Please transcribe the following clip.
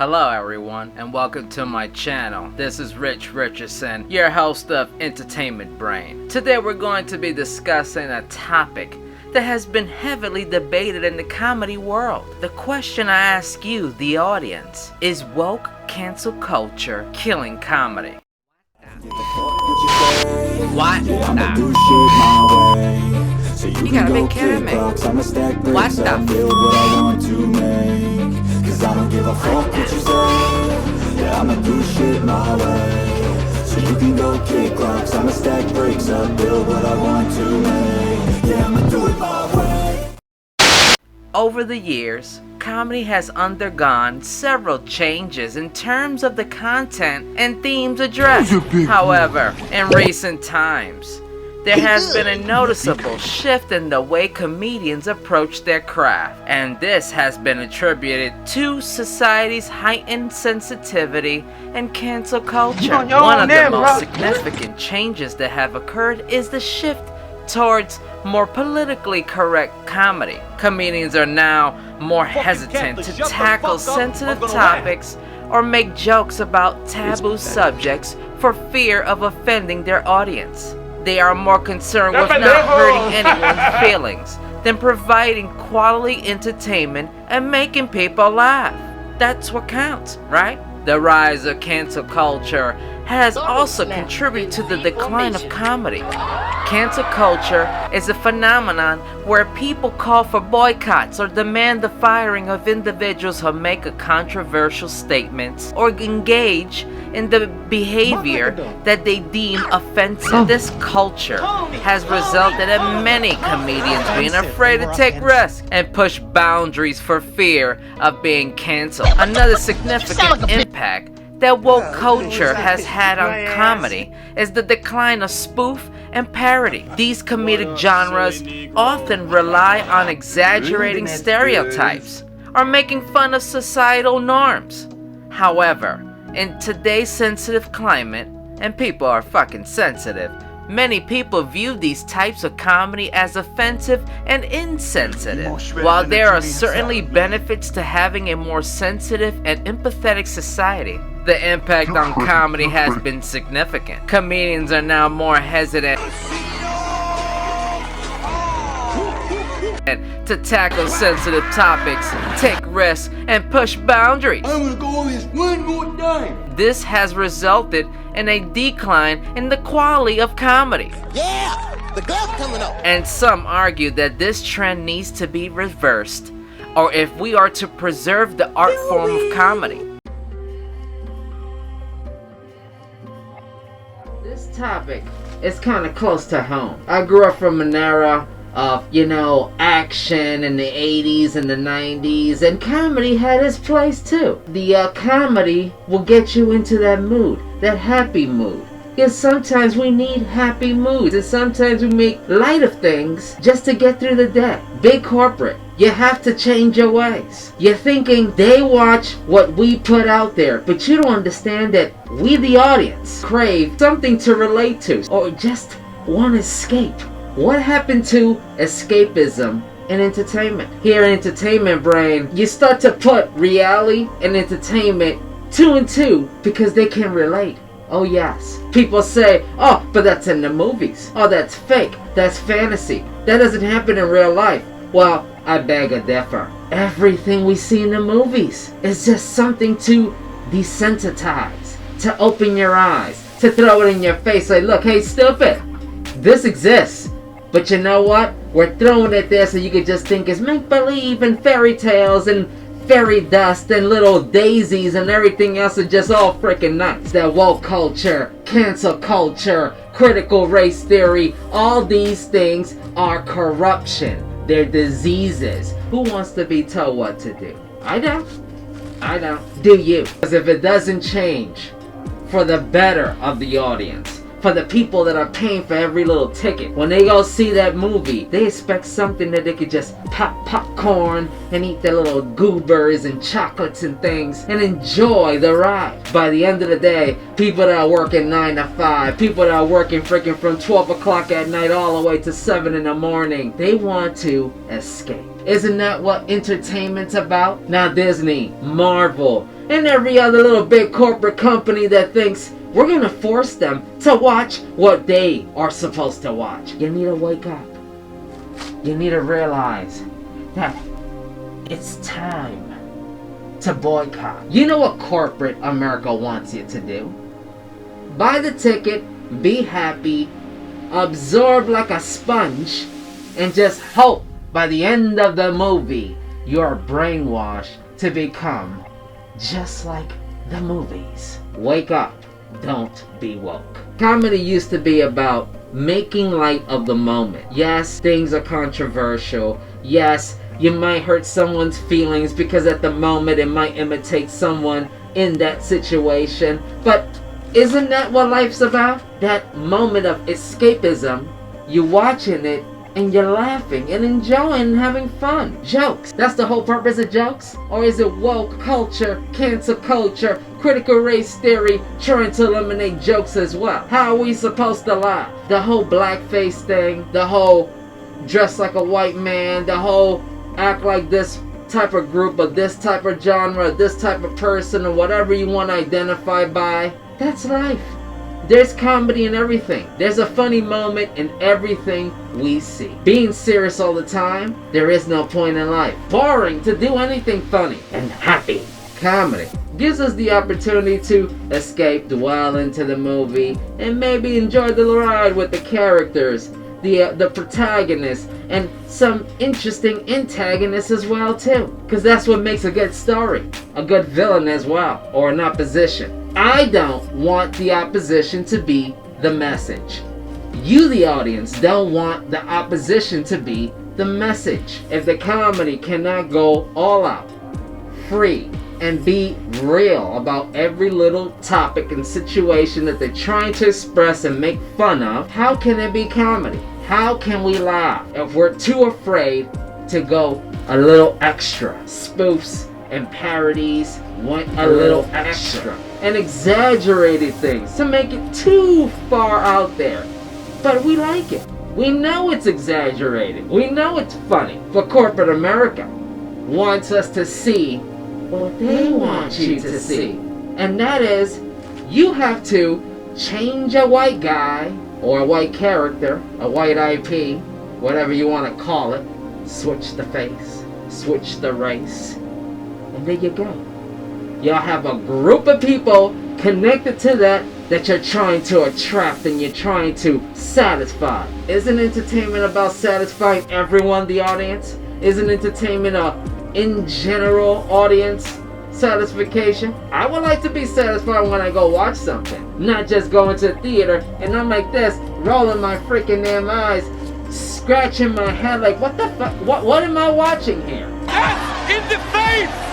Hello everyone, and welcome to my channel. This is Rich Richardson, your host of Entertainment Brain. Today we're going to be discussing a topic that has been heavily debated in the comedy world. The question I ask you, the audience, is woke cancel culture killing comedy? What? Nah. You gotta be kidding me. What the? Cause I don't give a fuck what you say. Yeah, I'ma do shit my way. So you can go kick rocks, I'ma stack bricks up, build what I want to make. Yeah, I'ma do it my way. Over the years, comedy has undergone several changes in terms of the content and themes addressed. However, in recent times, there has been a noticeable shift in the way comedians approach their craft, and this has been attributed to society's heightened sensitivity and cancel culture. One of the most significant changes that have occurred is the shift towards more politically correct comedy. Comedians are now more hesitant to tackle sensitive topics or make jokes about taboo subjects for fear of offending their audience. They are more concerned with not hurting anyone's feelings than providing quality entertainment and making people laugh. That's what counts, right? The rise of cancel culture has also contributed to the decline of comedy. Cancel culture is a phenomenon where people call for boycotts or demand the firing of individuals who make a controversial statements or engage in the behavior that they deem offensive. This culture has resulted in many comedians being afraid to take risks and push boundaries for fear of being canceled. Another significant impact that woke culture has had on comedy is the decline of spoof and parody. These comedic genres often rely on exaggerating stereotypes or making fun of societal norms. However, in today's sensitive climate, and people are fucking sensitive, many people view these types of comedy as offensive and insensitive. While there are certainly benefits to having a more sensitive and empathetic society, the impact on comedy has been significant. Comedians are now more hesitant to tackle sensitive topics, take risks, and push boundaries. I'm gonna go over this one more time. This has resulted in a decline in the quality of comedy. Yeah, the girl's coming up. And some argue that this trend needs to be reversed, or if we are to preserve the art form of comedy. This topic is kind of close to home. I grew up from an era of, action in the 80s and the 90s, and comedy had its place too. The comedy will get you into that mood, that happy mood. Because sometimes we need happy moods, and sometimes we make light of things just to get through the day. Big corporate, you have to change your ways. You're thinking they watch what we put out there, but you don't understand that we, the audience, crave something to relate to, or just want to escape. What happened to escapism in entertainment? Here in Entertainment Brain, you start to put reality and entertainment 2 and 2 because they can relate. Oh yes. People say, oh, but that's in the movies. Oh, that's fake. That's fantasy. That doesn't happen in real life. Well, I beg to differ. Everything we see in the movies is just something to desensitize, to open your eyes, to throw it in your face like, look, hey, stupid, this exists. But you know what? We're throwing it there so you could just think it's make-believe and fairy tales and fairy dust and little daisies and everything else is just all freaking nuts. That woke culture, cancel culture, critical race theory, all these things are corruption. They're diseases. Who wants to be told what to do? I don't. Do you? Because if it doesn't change for the better of the audience, for the people that are paying for every little ticket, when they go see that movie, they expect something that they could just pop popcorn and eat their little goobers and chocolates and things and enjoy the ride. By the end of the day, people that are working 9 to 5, people that are working freaking from 12 o'clock at night all the way to 7 in the morning, they want to escape. Isn't that what entertainment's about? Now Disney, Marvel, and every other little big corporate company that thinks we're gonna force them to watch what they are supposed to watch. You need to wake up. You need to realize that it's time to boycott. You know what corporate America wants you to do? Buy the ticket, be happy, absorb like a sponge, and just hope by the end of the movie you're brainwashed to become just like the movies. Wake up. Don't be woke. Comedy used to be about making light of the moment. Yes, things are controversial. Yes, you might hurt someone's feelings because at the moment it might imitate someone in that situation. But isn't that what life's about? That moment of escapism. You're watching it and you're laughing and enjoying and having fun. Jokes. That's the whole purpose of jokes? Or is it woke culture, cancel culture, critical race theory trying to eliminate jokes as well? How are we supposed to laugh? The whole blackface thing, the whole dress like a white man, the whole act like this type of group or this type of genre, this type of person or whatever you want to identify by. That's life. There's comedy in everything. There's a funny moment in everything we see. Being serious all the time, there is no point in life. Boring to do anything funny and happy. Comedy gives us the opportunity to escape, dwell into the movie, and maybe enjoy the ride with the characters, the protagonist, and some interesting antagonists as well too. Because that's what makes a good story. A good villain as well, or an opposition. I don't want the opposition to be the message. You, the audience, don't want the opposition to be the message. If the comedy cannot go all out, free, and be real about every little topic and situation that they're trying to express and make fun of, how can it be comedy? How can we laugh if we're too afraid to go a little extra? Spoofs and parodies want a little extra. And exaggerated things to make it too far out there. But we like it. We know it's exaggerated. We know it's funny. But corporate America wants us to see what they want you to see. And that is, you have to change a white guy or a white character, a white IP, whatever you want to call it. Switch the face, switch the race, and there you go. Y'all have a group of people connected to that you're trying to attract and you're trying to satisfy. Isn't entertainment about satisfying everyone, the audience? Isn't entertainment a in general audience satisfaction? I would like to be satisfied when I go watch something. Not just going to the theater and I'm like this, rolling my freaking damn eyes, scratching my head like, what the fuck? What am I watching here? Death in the face!